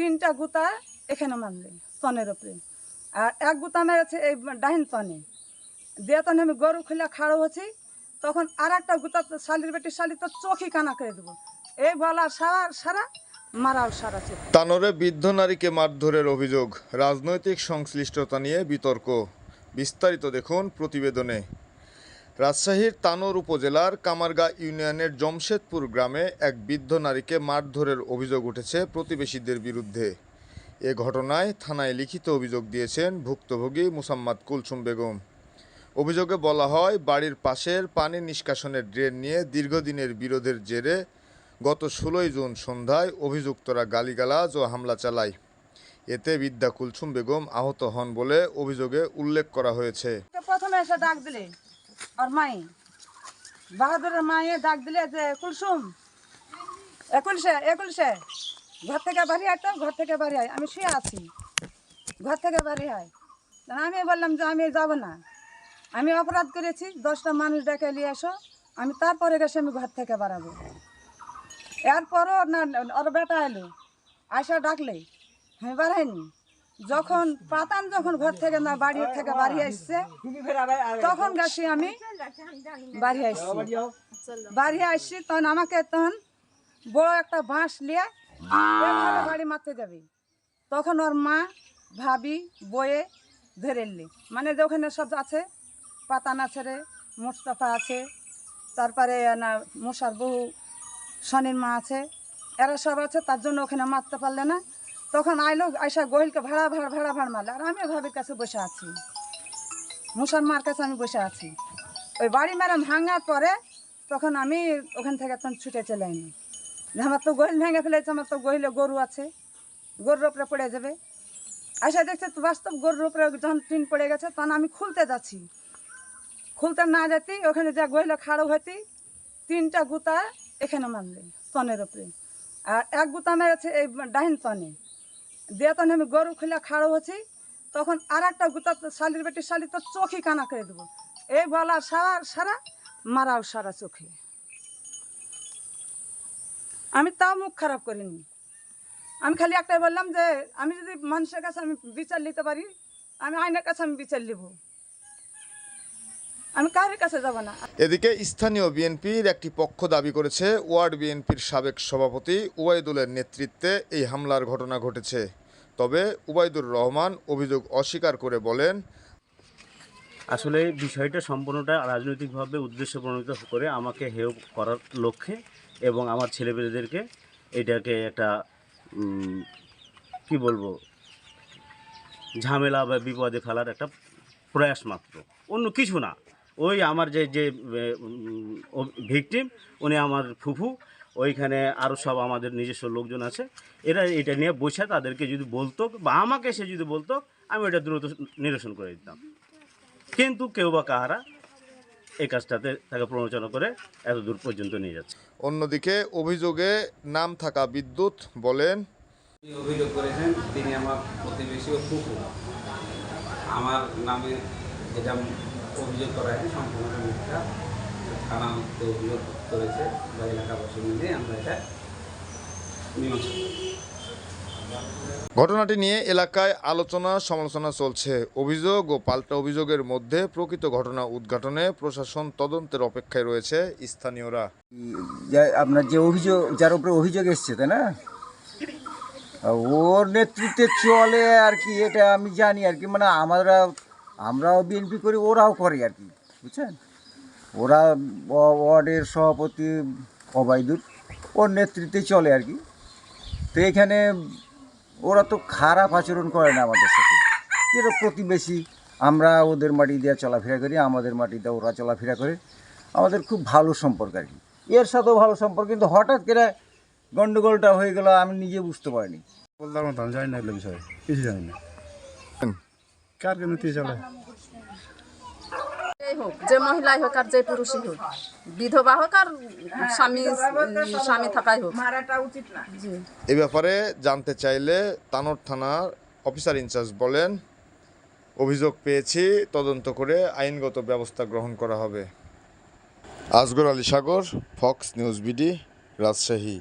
3টা গুতা এখানে মারলে তনের উপরে, আর এক গুতা মেরেছে এই ডাহিন তনে দিয়ে। তখন আমি গরু খুলে খাড়ো হচ্ছি, তখন আর একটা গুতা শালির বেটি শালি তো চোখই কানা করে দেবো, এই বলা সারা সারা মারাও সারা চোখ। তানোরে বৃদ্ধ নারীকে মারধরের অভিযোগ, রাজনৈতিক সংশ্লিষ্টতা নিয়ে বিতর্ক। বিস্তারিত দেখুন প্রতিবেদনে। রাজশাহীর তানোর উপজেলার কামারগা ইউনিয়নের জমশেদপুর গ্রামে এক বৃদ্ধ নারীকে মারধরের অভিযোগ উঠেছে প্রতিবেশীদের বিরুদ্ধে। এ ঘটনায় থানায় লিখিত অভিযোগ দিয়েছেন ভুক্তভোগী মুসাম্মাদ কুলসুম বেগম। অভিযোগে বলা হয়, বাড়ির পাশের পানি নিষ্কাশনের ড্রেন নিয়ে দীর্ঘদিনের বিরোধের জেরে গত 16 জুন সন্ধ্যায় অভিযুক্তরা গালিগালাজ ও হামলা চালায়। এতে বৃদ্ধা কুলসুম বেগম আহত হন বলে অভিযোগে উল্লেখ করা হয়েছে। প্রথমে এসে ডাক দিলে আর মাই বাহাদুরের মায়ে ডাক দিলে যে কুলসুম একুলসে ঘর থেকে বাড়ি আয়, তো ঘর থেকে বাড়ি আয়, আমি শুয়ে আছি, ঘর থেকে বাড়ি আয়। আমি বললাম যে আমি যাব না, আমি অপরাধ করেছি, 10টা মানুষ ডেকে নিয়ে এসো, আমি তারপরে গেছে আমি ঘর থেকে বাড়াবো। এরপরও না ওর বেটা এলো, আয়সা ডাকলে আমি বাড়াইনি। যখন পাতান যখন ঘর থেকে না বাড়ি থেকে বাড়ি আসছে, তখন গেছি আমি বাড়ি আসছি তখন আমাকে তখন বড় একটা বাঁশ নিয়ে বাড়ি মারতে যাবে। তখন ওর মা ভাবি বয়ে ধরে এলি, মানে যে ওখানে সব আছে, পাতান আছে রে, মোস্তফা আছে, তারপরে না মশার বউ শনির মা আছে, এরা সব আছে, তার জন্য ওখানে মারতে পারলে না। তখন আইলো, আইসা গোহিলকে ভাড়া মারলে, আর আমি ভাবির কাছে বসে আছি, মুসার মার কাছে আমি বসে আছি। ওই বাড়ি মারা ভাঙার পরে তখন আমি ওখান থেকে তখন ছুটে চলে আইনি, আমার তো গোহিল ভেঙে ফেলেছে, আমার তো গোহিলে গরু আছে, গরুর উপরে পড়ে যাবে। আইসা দেখছে তো বাস্তব গরুর উপরে যখন টিন পড়ে গেছে, তখন আমি খুলতে যাচ্ছি, খুলতে না যেতেই ওখানে যা গোহিলে খাড়ো হইতে 3টা গুতা এখানে মারলে তনের উপরে, আর এক গুতা মেরেছে এই ডাহিন তনে দিয়ে। তখন আমি গরু খুলে খাড়ো হচ্ছি, তখন আর একটা গুতা শালির বেটি শালি তো চোখই কানা করে দেবো, এই বলা সারা সারা মারাও সারা চোখে। আমি তাও মুখ খারাপ করিনি, আমি খালি একটাই বললাম যে আমি যদি মানুষের কাছে আমি বিচার নিতে পারি, আমি আইনের কাছে আমি বিচার নিব, আমি কারোর কাছে যাব না। এদিকে স্থানীয় বিএনপির একটি পক্ষ দাবি করেছে, ওয়ার্ড বিএনপির সাবেক সভাপতি ওবায়দুলের নেতৃত্বে এই হামলার ঘটনা ঘটেছে। তবে ওবায়দুর রহমান অভিযোগ অস্বীকার করে বলেন, আসলে বিষয়টা সম্পূর্ণটা রাজনৈতিকভাবে উদ্দেশ্য প্রণীত করে আমাকে হেয় করার লক্ষ্যে এবং আমার ছেলেমেয়েদেরকে এটাকে একটা কি বলবো ঝামেলা বা বিপদে ফেলার একটা প্রয়াস মাত্র, অন্য কিছু না। ওই আমার যে ভিকটিম, উনি আমার ফুফু, ওইখানে আরও সব আমাদের নিজস্ব লোকজন আছে, এরা এটা নিয়ে বসে তাদেরকে যদি বলতো বা আমাকে সে যদি বলতো, আমি ওটা দ্রুত নিরসন করে দিতাম। কিন্তু কেউ বা কাহারা এই কাজটাতে তাকে প্ররোচনা করে এত দূর পর্যন্ত নিয়ে যাচ্ছে। অন্যদিকে অভিযোগে নাম থাকা বিদ্যুৎ বলেন, অভিযোগ করেছেন তিনি আমার প্রতিবেশী ও ফুফু। আমার নামে যেটা অভিযোগ করা হয় সম্পূর্ণ মিথ্যা, থানা অভিযোগ করেছে বা এলাকাবাসী মিলে আমরা এটা মীমাংসা করি। ঘটনাটি নিয়ে এলাকায় আলোচনা সমালোচনা চলছে। অভিযোগ ও পাল্টা অভিযোগের মধ্যে প্রকৃত ঘটনা উদ্ঘাটনে প্রশাসন তদন্তের অপেক্ষায় রয়েছে স্থানীয়রা। আপনার যে অভিযোগ, যার উপরে অভিযোগ এসছে, তাই না, ওর নেতৃত্বে চলে আর কি, এটা আমি জানি আর কি, মানে আমরাও বিএনপি করি, ওরাও করে আর কি, বুঝছেন। ওরা ওয়ার্ডের সভাপতি ওবায়দুর, ওর নেতৃত্বে চলে আর কি। তো এখানে ওরা তো খারাপ আচরণ করে না আমাদের সাথে, যেটা প্রতিবেশী, আমরা ওদের মাটি দিয়ে চলাফেরা করি, আমাদের মাটি দিয়ে ওরা চলাফেরা করে, আমাদের খুব ভালো সম্পর্ক আর কি, এর সাথেও ভালো সম্পর্ক। কিন্তু হঠাৎ করে গন্ডগোলটা হয়ে গেল, আমি নিজে বুঝতে পারিনি। বলতাম না, আমি জানি না এগুলো বিষয়ে, কিছু জানি না। কার কেন চলে হোক, যে মহিলাই হোক আর যে পুরুষই হোক, বিধবা হোক আর স্বামী থাকাই হোক, মারাটা উচিত না। এ ব্যাপারে জানতে চাইলে তানোর থানার অফিসার ইনচার্জ বলেন, অভিযোগ পেয়েছি, তদন্ত করে আইনগত ব্যবস্থা গ্রহণ করা হবে। আসগর আলী সাগর, ফক্স নিউজ বিডি, রাজশাহী।